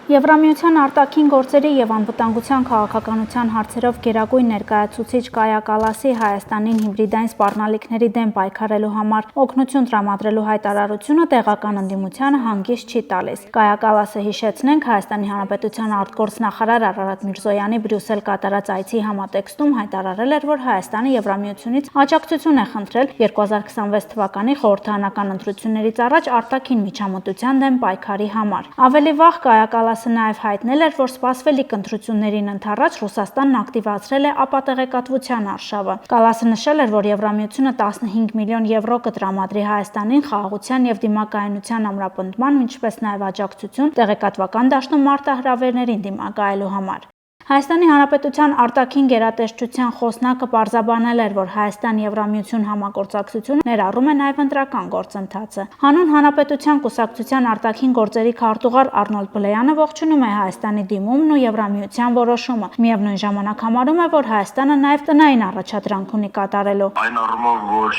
Եվրամիության արտաքին գործերի և անվտանգության քաղաքականության հարցերով գերագույն ներկայացուցիչ Կայա Կալասի Հայաստանին հիբրիդային սպառնալիքների դեմ պայքարելու համար օգնություն տրամադրելու հայտարարությունը տեղական ընդդիմությանը հանգիստ չի տալիս։ Կայա Կալասը, հիշեցնենք, Հայաստանի Հանրապետության արտգործնախարար Արարատ Միրզոյանի Բրյուսել կատարած այցի համատեքստում հայտարարել էր, որ Հայաստանը Եվրամիությունից աջակցություն է խնդրել 2026 թվականի խորհրդարանական ընտրություններից առաջ արտաքին միջամտության դեմ պայքարի համար։ Ավելի վաղ Կայա Կալասը նաև հայտնել էր, որ սպասվելիք ընտրություններին ընդառաջ Ռուսաստանն ակտիվացրել է ապատեղեկատվության արշավը։ Կալասը նշել էր, որ Եվրամիությունը 15 միլիոն եվրո կտրամադրի Հայաստանին խաղաղության և դիմակայունության ամրապնդման, ինչպես նաև աջակցություն տեղեկատվական դաշտում մարտահրավերներին դիմակայելու համար։ Հայաստանի Հանրապետության արտաքին գերատեսչության խոսնակը պարզաբանել էր, որ Հայաստան-Եվրամիություն համագործակցությունը ներառում է նաև ընտրական գործընթացը։ Հանուն Հանրապետության կուսակցության արտաքին գործերի քարտուղար Արնոլդ Բլեյանը ողջունում է Հայաստանի դիմումն ու Եվրամիության որոշումը։ Միևնույն ժամանակ համարում է, որ Հայաստանը նաև տնային առաջադրանք ունի կատարելու։ Այն առումով, որ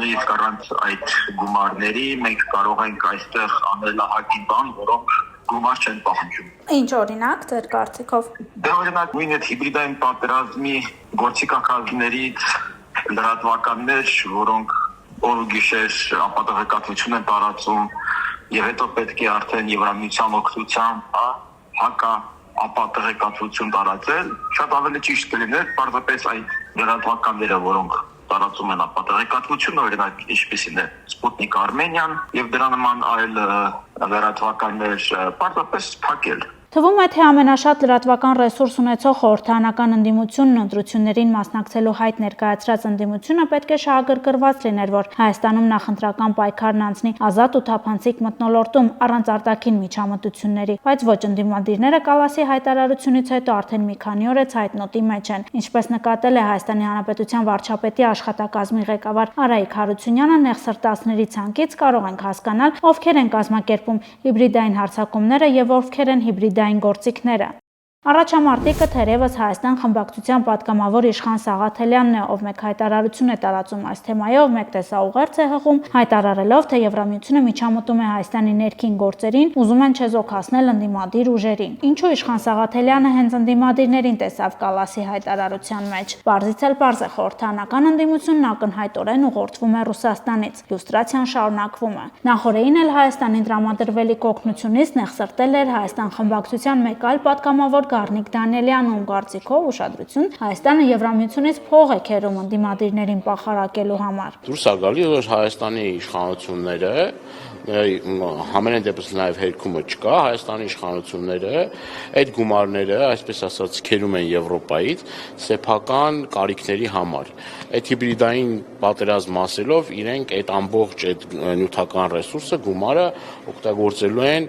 նույնիսկ առանց այդ գումարների մենք կարող ենք այստեղ անել ահագին բան, որոնք գումար չեն պահանջում։ Ինչ օրինակ ձեր կարծիքով։ Դե օրինակ նույն այդ հիբրիդային պատերազմի գործիքակազմներից լրատվականներ, որոնք օր ու գիշեր ապատեղեկատվություն են տարածում եւ հետո պետք է արդեն Եվրամիության օգնությամբ հակա ապատեղեկատվություն տարածել, շատ ավելի ճիշտ կլիներ պարզապես այդ լրատվականները, որոնք տարածում են ապատեղեկատվությունը, օրինակ ինչպիսին է Սպուտնիկ Արմենիան եւ դրա նման այլ լրատվականներ պարզապես փակել։ Թվում է, թե ամենաշատ լրատվական ռեսուրս ունեցող խորհրդարանական ընդդիմությունն ընտրություններին մասնակցելու հայտ ներկայացրած ընդդիմությունը պետք է շահագրգռված լիներ, որ Հայաստանում նախընտրական պայքարն անցնի ազատ ու թափանցիկ մթնոլորտում առանց արտաքին միջամտությունների, բայց ոչ ընդդիմադիրները Կալասի հայտարարությունից հետո արդեն մի քանի օր է ցայտնոտի մեջ են։ Ինչպես նկատել է Հայաստանի Հանրապետության վարչապետի աշխատակազմի ղեկավար Արայիկ Հարությունյանը, նեղսրտածների ցանկից կարող ենք հասկանալ, ովքեր են կազմակերպում հիբրիդային հարձակումները եւ ովքեր են հիբրիդային գործիքները։ Առաջամարտիկը թերևս Հայաստան խմբակցության պատգամավոր Իշխան Սաղաթելյանն է, ով մեկ հայտարարություն է տարածում այս թեմայով, մեկ տեսաուղերձ է հղում, հայտարարելով, թե Եվրամիությունը միջամտում է Հայաստանի ներքին գործերին, ուզում են չեզոքացնել ընդդիմադիր ուժերին։ Ինչու Իշխան Սաղաթելյանը հենց ընդդիմադիրներին տեսավ Կալասի հայտարարության մեջ։ Պարզից էլ պարզ է, խորհրդարանական ընդդիմությունն ակնհայտորեն ուղղորդվում է Ռուսաստանից։ Լյուստրացիան շարունակվում է։ Նախորդին էլ Հայաստանին տրամադրվելիք օգնությունից նեղսրտել էր Հայաստան խմբակցության մեկ այլ պատգամավոր Գառնիկ Դանիելյանը, ում կարծիքով ուշադրություն Հայաստանը Եվրամիությունից փող է քերում ընդդիմադիրներին պախարակելու համար։ Դուրս է գալի, որ Հայաստանի իշխանությունները համենայն դեպս նաև հերքումը չկա, Հայաստանի իշխանությունները այդ գումարները, այսպես ասած, քերում են Եվրոպայից սեփական կարիքների համար։ Այդ հիբրիդային պատերազմ ասելով իրենք այդ ամբողջ այդ նյութական ռեսուրսը, գումարը օգտագործելու են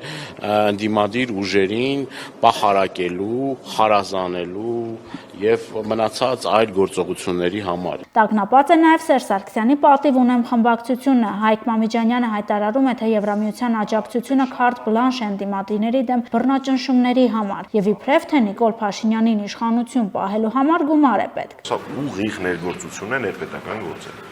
ընդդիմադիր ուժերին պախարակելու, խարազանելու եւ մնացած այլ գործողությունների համար։ Տագնապած է նաև Սերժ Սարգսյանի պատիվ ունեմ խմբակցությունը։ Հայկ Մամիջանյանը հայտարարում է, թե Եվրամիության աջակցությունը քարտ բլանշ է ընդդիմադիրների դեմ բռնաճնշումների համար եւ իբրև թե Նիկոլ Փաշինյանին իշխանություն պահելու համար գումար է պետք։ Սա ուղիղ ներգործություն է ներպետական գործերը։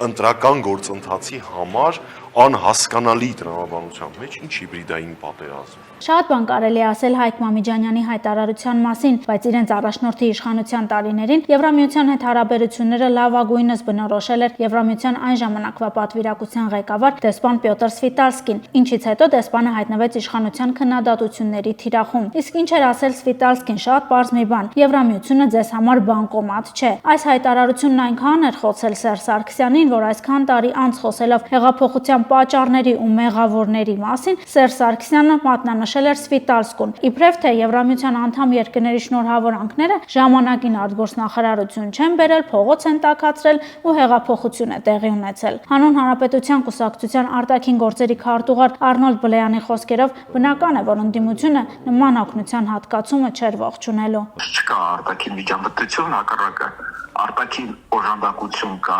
Ընտրական գործընթացի համար անհասկանալի տրամաբանության մեջ ինչ հիբրիդային պատերազմ։ Շատ բան կարելի ասել Հայկ Մամիջանյանի հայտարարության մասին, բայց իրենց առաջնորդի իշխանության տարիներին Եվրամիության հետ հարաբերությունները լավագույնս բնորոշել էր Եվրամիության այն ժամանակվա պատվիրակության ղեկավար դեսպան Պյոտր Սվիտալսկին, ինչից հետո դեսպանը հայտնվեց իշխանության քննադատությունների թիրախում։ Իսկ ինչ էր ասել Սվիտալսկին, շատ պարզ մի բան. Եվրամիությունը ձեզ համար բանկոմատ չէ։ Այս հայտարարությունն այնքան էր խոցել Սերժ Սարգսյանին, որ այսքան տարի անց խոսելով հեղափոխության պատճառների ու մեղավորների մասին, Սերժ Սարգսյանը մատնանշել էր Սվիտալսկուն։ Իբրև թե Եվրամիության անդամ երկրների շնորհավորանքները ժամանակին արտգործնախարարություն չեն բերել, փողոց են տաքացրել ու հեղափոխություն է տեղի ունեցել։ Հանուն Հանրապետության կուսակցության արտաքին գործերի քարտուղար Արնոլդ Բլեյանի խոսքերով բնական է, որ ընդդիմությունը նման օգնության հատկացումը չէր ողջունելու։ Չկա արտաքին միջամտություն, հակառակը արտաքին օժանդակություն կա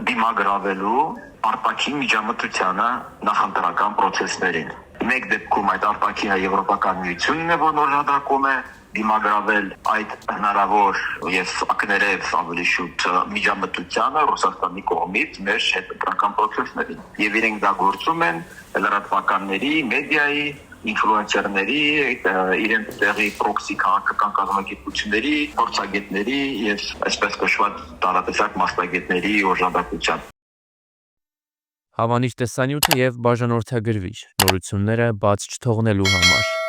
դիմագրավելու արտաքին միջամտությանը նախընտրական process-ներին։ Մեկ դեպքում այդ արտաքինը Եվրոպական միությունն է, որ օժանդակում է դիմագրավել այդ հնարավոր եւ ակներեւ ավելի շուտ միջամտությանը Ռուսաստանի կողմից մեր հետընտրական process-ներին։ Եվ իրենք դա գործում են լրատվականների, մեդիայի ինֆլուենսերների, իրենց տեղի պրոքսի քաղաքական կազմակերպությունների, փորձագետների եւ այսպես կոչված տարատեսակ մասնագետների օժանդակությամբ։ Հավանիչ տեսանյութը եւ բաժանորդագրվիչ նորությունները բաց չթողնելու համար։